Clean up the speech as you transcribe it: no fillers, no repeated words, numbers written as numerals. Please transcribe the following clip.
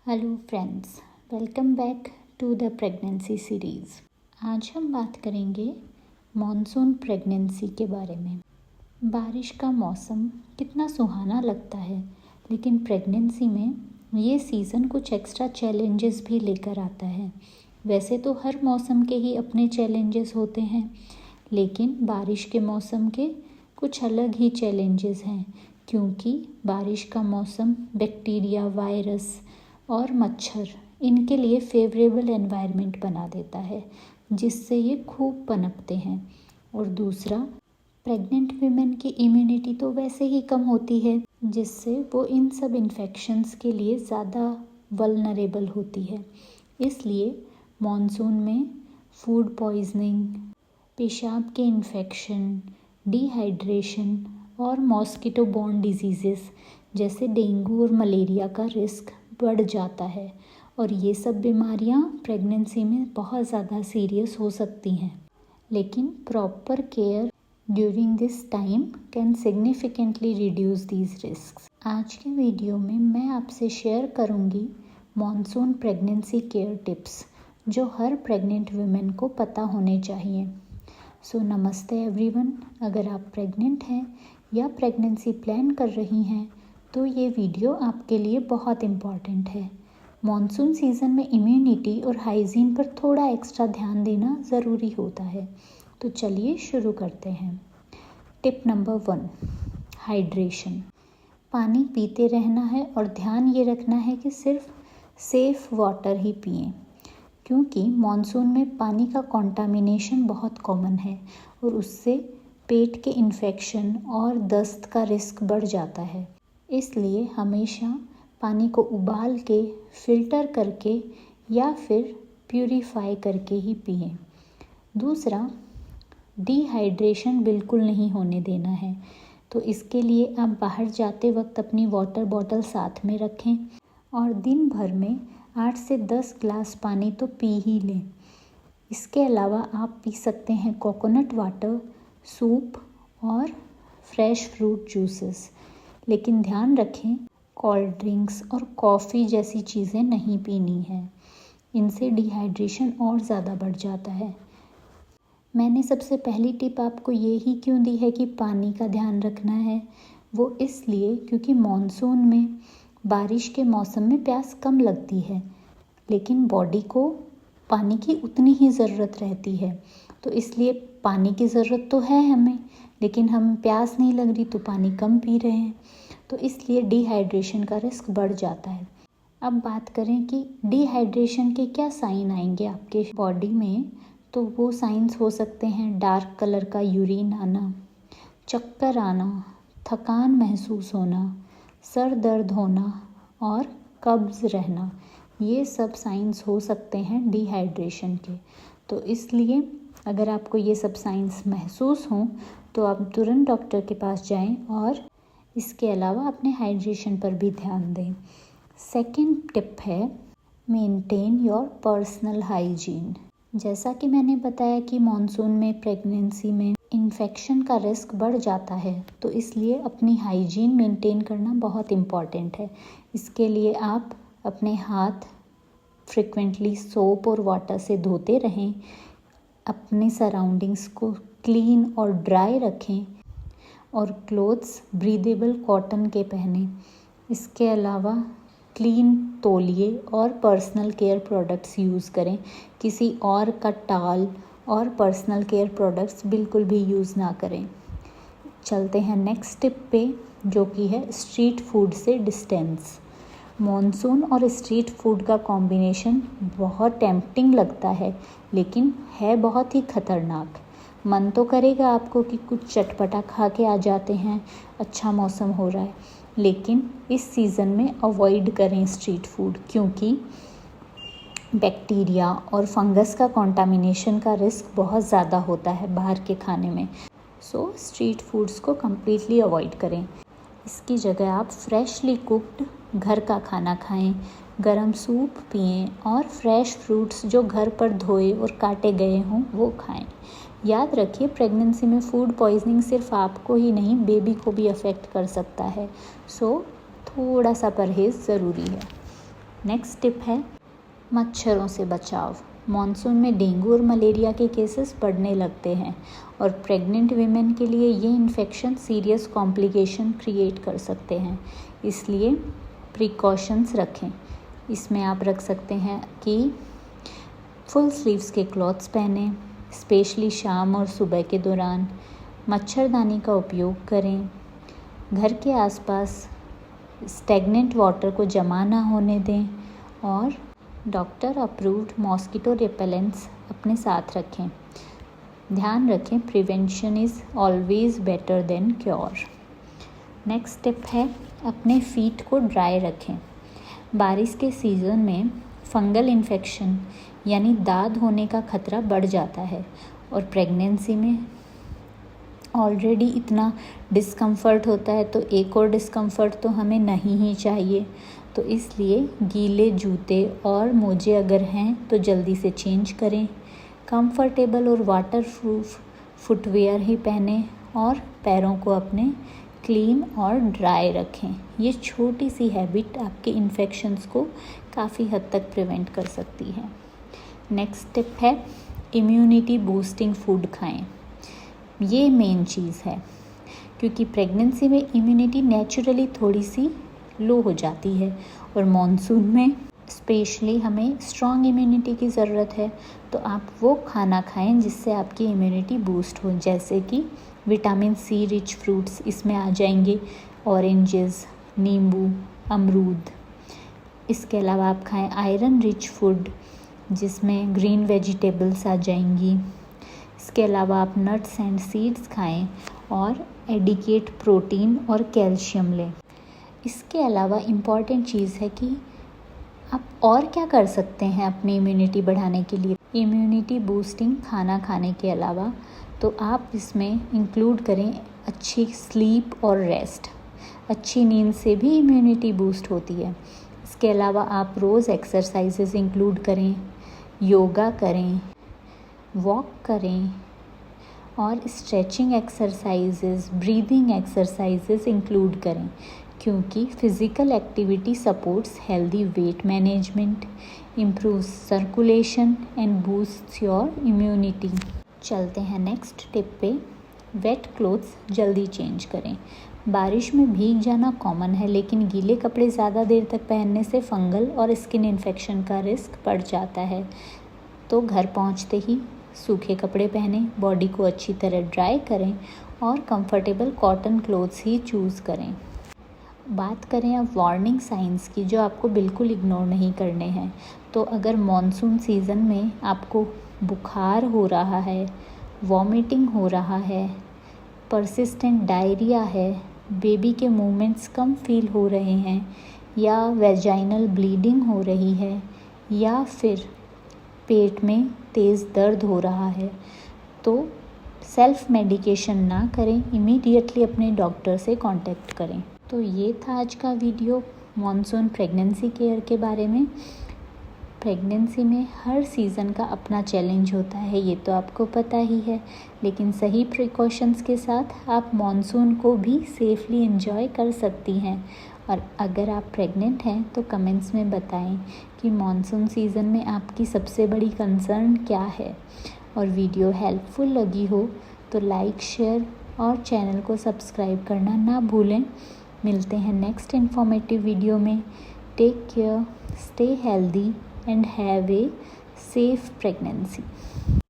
Hello friends, welcome back to the pregnancy series. आज हम बात करेंगे मॉनसून प्रेगनेंसी के बारे में। बारिश का मौसम कितना सुहाना लगता है, लेकिन प्रेगनेंसी में ये सीज़न कुछ एक्स्ट्रा चैलेंजेस भी लेकर आता है। वैसे तो हर मौसम के ही अपने चैलेंजेस होते हैं, लेकिन बारिश के मौसम के कुछ अलग ही चैलेंजेस हैं, क्योंकि बारिश का मौसम बैक्टीरिया, वायरस और मच्छर इनके लिए फेवरेबल एनवायरनमेंट बना देता है, जिससे ये खूब पनपते हैं। और दूसरा, प्रेग्नेंट वीमेन की इम्यूनिटी तो वैसे ही कम होती है, जिससे वो इन सब इन्फेक्शंस के लिए ज़्यादा वल्नरेबल होती है। इसलिए मॉनसून में फूड पॉइजनिंग, पेशाब के इन्फेक्शन, डिहाइड्रेशन और मॉस्किटो बॉर्न डिजीज़ेस जैसे डेंगू और मलेरिया का रिस्क बढ़ जाता है। और ये सब बीमारियां प्रेगनेंसी में बहुत ज़्यादा सीरियस हो सकती हैं, लेकिन proper care during this time can significantly reduce these risks. आज के वीडियो में मैं आपसे शेयर करूंगी मॉनसून प्रेगनेंसी केयर टिप्स, जो हर प्रेग्नेंट वुमेन को पता होने चाहिए। सो नमस्ते एवरीवन। अगर आप प्रेग्नेंट हैं या प्रेगनेंसी प्लान कर रही हैं तो ये वीडियो आपके लिए बहुत इम्पॉर्टेंट है। मॉनसून सीज़न में इम्यूनिटी और हाइजीन पर थोड़ा एक्स्ट्रा ध्यान देना ज़रूरी होता है। तो चलिए शुरू करते हैं। Tip number 1, hydration. पानी पीते रहना है और ध्यान ये रखना है कि सिर्फ सेफ़ वाटर ही पिएं, क्योंकि मॉनसून में पानी का कॉन्टामिनेशन बहुत कॉमन है और उससे पेट के इन्फेक्शन और दस्त का रिस्क बढ़ जाता है। इसलिए हमेशा पानी को उबाल के, फ़िल्टर करके या फिर प्यूरीफाई करके ही पिएं। दूसरा, डिहाइड्रेशन बिल्कुल नहीं होने देना है। तो इसके लिए आप बाहर जाते वक्त अपनी वाटर बॉटल साथ में रखें और दिन भर में 8 से 10 ग्लास पानी तो पी ही लें। इसके अलावा आप पी सकते हैं कोकोनट वाटर, सूप और फ्रेश फ्रूट जूसेस। लेकिन ध्यान रखें, कोल्ड ड्रिंक्स और कॉफ़ी जैसी चीज़ें नहीं पीनी है। इनसे डिहाइड्रेशन और ज़्यादा बढ़ जाता है। मैंने सबसे पहली टिप आपको ये ही क्यों दी है कि पानी का ध्यान रखना है, वो इसलिए क्योंकि मॉनसून में बारिश के मौसम में प्यास कम लगती है, लेकिन बॉडी को पानी की उतनी ही ज़रूरत रहती है। तो इसलिए पानी की ज़रूरत तो है हमें, लेकिन हम प्यास नहीं लग रही तो पानी कम पी रहे हैं, तो इसलिए डिहाइड्रेशन का रिस्क बढ़ जाता है। अब बात करें कि डिहाइड्रेशन के क्या साइन आएंगे आपके बॉडी में, तो वो साइंस हो सकते हैं डार्क कलर का यूरिन आना, चक्कर आना, थकान महसूस होना, सर दर्द होना और कब्ज़ रहना। ये सब साइंस हो सकते हैं डिहाइड्रेशन के। तो इसलिए अगर आपको ये सब साइंस महसूस हों तो आप तुरंत डॉक्टर के पास जाएं और इसके अलावा अपने हाइड्रेशन पर भी ध्यान दें। सेकंड टिप है मेंटेन योर पर्सनल हाइजीन। जैसा कि मैंने बताया कि मॉनसून में प्रेगनेंसी में इन्फेक्शन का रिस्क बढ़ जाता है, तो इसलिए अपनी हाइजीन मेंटेन करना बहुत इम्पॉर्टेंट है। इसके लिए आप अपने हाथ फ्रिक्वेंटली सोप और वाटर से धोते रहें, अपने सराउंडिंग्स को क्लीन और ड्राई रखें और क्लोथ्स ब्रीदेबल कॉटन के पहनें। इसके अलावा क्लीन तौलिए और पर्सनल केयर प्रोडक्ट्स यूज़ करें। किसी और का टॉवल और पर्सनल केयर प्रोडक्ट्स बिल्कुल भी यूज़ ना करें। चलते हैं नेक्स्ट टिप पे, जो कि है स्ट्रीट फूड से डिस्टेंस। मॉनसून और स्ट्रीट फूड का कॉम्बिनेशन बहुत टेम्पटिंग लगता है, लेकिन है बहुत ही ख़तरनाक। मन तो करेगा आपको कि कुछ चटपटा खा के आ जाते हैं, अच्छा मौसम हो रहा है, लेकिन इस सीज़न में अवॉइड करें स्ट्रीट फूड, क्योंकि बैक्टीरिया और फंगस का कंटामिनेशन का रिस्क बहुत ज़्यादा होता है बाहर के खाने में। सो स्ट्रीट फूड्स को कम्प्लीटली अवॉइड करें। इसकी जगह आप फ्रेशली कुक्ड घर का खाना खाएं, गरम सूप पिएं और फ्रेश फ्रूट्स जो घर पर धोए और काटे गए हों वो खाएं। याद रखिए, प्रेगनेंसी में फूड पॉइजनिंग सिर्फ आपको ही नहीं, बेबी को भी अफेक्ट कर सकता है। सो थोड़ा सा परहेज़ ज़रूरी है। नेक्स्ट टिप है मच्छरों से बचाव। मॉनसून में डेंगू और मलेरिया के केसेस बढ़ने लगते हैं और प्रेग्नेंट वीमेन के लिए ये इन्फेक्शन सीरियस कॉम्प्लिकेशन क्रिएट कर सकते हैं, इसलिए प्रिकॉशंस रखें। इसमें आप रख सकते हैं कि फुल स्लीव्स के क्लॉथ्स पहनें, स्पेशली शाम और सुबह के दौरान। मच्छरदानी का उपयोग करें। घर के आसपास स्टेगनेंट वाटर को जमा ना होने दें और डॉक्टर अप्रूव्ड मॉस्किटो रिपेलेंट्स अपने साथ रखें। ध्यान रखें, prevention is always better than cure. Next tip है अपने फीट को ड्राई रखें। बारिश के सीज़न में फंगल इन्फेक्शन यानी दाद होने का खतरा बढ़ जाता है और प्रेगनेंसी में ऑलरेडी इतना डिस्कम्फ़र्ट होता है तो एक और डिस्कम्फ़र्ट तो हमें नहीं ही चाहिए। तो इसलिए गीले जूते और मोजे अगर हैं तो जल्दी से चेंज करें। कंफर्टेबल और वाटर प्रूफ फुटवेयर ही पहनें और पैरों को अपने क्लीन और ड्राई रखें। ये छोटी सी हैबिट आपके इन्फेक्शंस को काफ़ी हद तक प्रिवेंट कर सकती है। नेक्स्ट टिप है इम्यूनिटी बूस्टिंग फूड खाएं। ये मेन चीज़ है क्योंकि प्रेगनेंसी में इम्यूनिटी नेचुरली थोड़ी सी लो हो जाती है और मॉनसून में स्पेशली हमें स्ट्रॉन्ग इम्यूनिटी की ज़रूरत है। तो आप वो खाना खाएं जिससे आपकी इम्यूनिटी बूस्ट हो, जैसे कि विटामिन सी रिच फ्रूट्स इसमें आ जाएंगे, ऑरेंजेस, नींबू, अमरूद। इसके अलावा आप खाएं आयरन रिच फूड जिसमें ग्रीन वेजिटेबल्स आ जाएंगी। इसके अलावा आप नट्स एंड सीड्स खाएं और एडिकेट प्रोटीन और कैल्शियम लें। इसके अलावा इम्पॉर्टेंट चीज़ है कि आप और क्या कर सकते हैं अपनी इम्यूनिटी बढ़ाने के लिए। इम्यूनिटी बूस्टिंग खाना खाने के अलावा तो आप इसमें इंक्लूड करें अच्छी स्लीप और रेस्ट। अच्छी नींद से भी इम्यूनिटी बूस्ट होती है। इसके अलावा आप रोज़ एक्सरसाइजेस इंक्लूड करें, योगा करें, वॉक करें और stretching exercises, breathing exercises include करें क्योंकि physical activity supports healthy weight management, improves circulation and boosts your immunity. चलते हैं नेक्स्ट टिप पे। वेट क्लोथ्स जल्दी चेंज करें। बारिश में भीग जाना कॉमन है, लेकिन गीले कपड़े ज़्यादा देर तक पहनने से फंगल और स्किन इन्फेक्शन का रिस्क बढ़ जाता है। तो घर पहुंचते ही सूखे कपड़े पहनें, बॉडी को अच्छी तरह ड्राई करें और कंफर्टेबल कॉटन क्लोथ्स ही चूज़ करें। बात करें अब वार्निंग साइंस की जो आपको बिल्कुल इग्नोर नहीं करने हैं। तो अगर मॉनसून सीज़न में आपको बुखार हो रहा है, वॉमिटिंग हो रहा है, परसिस्टेंट डायरिया है, बेबी के मूवमेंट्स कम फील हो रहे हैं या वेजाइनल ब्लीडिंग हो रही है या फिर पेट में तेज़ दर्द हो रहा है, तो सेल्फ मेडिकेशन ना करें, इमीडिएटली अपने डॉक्टर से कांटेक्ट करें। तो ये था आज का वीडियो मॉनसून प्रेगनेंसी केयर के बारे में। प्रेगनेंसी में हर सीज़न का अपना चैलेंज होता है, ये तो आपको पता ही है, लेकिन सही प्रिकॉशंस के साथ आप मॉनसून को भी सेफली एंजॉय कर सकती हैं। और अगर आप प्रेग्नेंट हैं तो कमेंट्स में बताएं कि मॉनसून सीज़न में आपकी सबसे बड़ी कंसर्न क्या है। और वीडियो हेल्पफुल लगी हो तो लाइक, शेयर और चैनल को सब्सक्राइब करना ना भूलें। मिलते हैं नेक्स्ट इन्फॉर्मेटिव वीडियो में। Take care, stay healthy and have a safe pregnancy.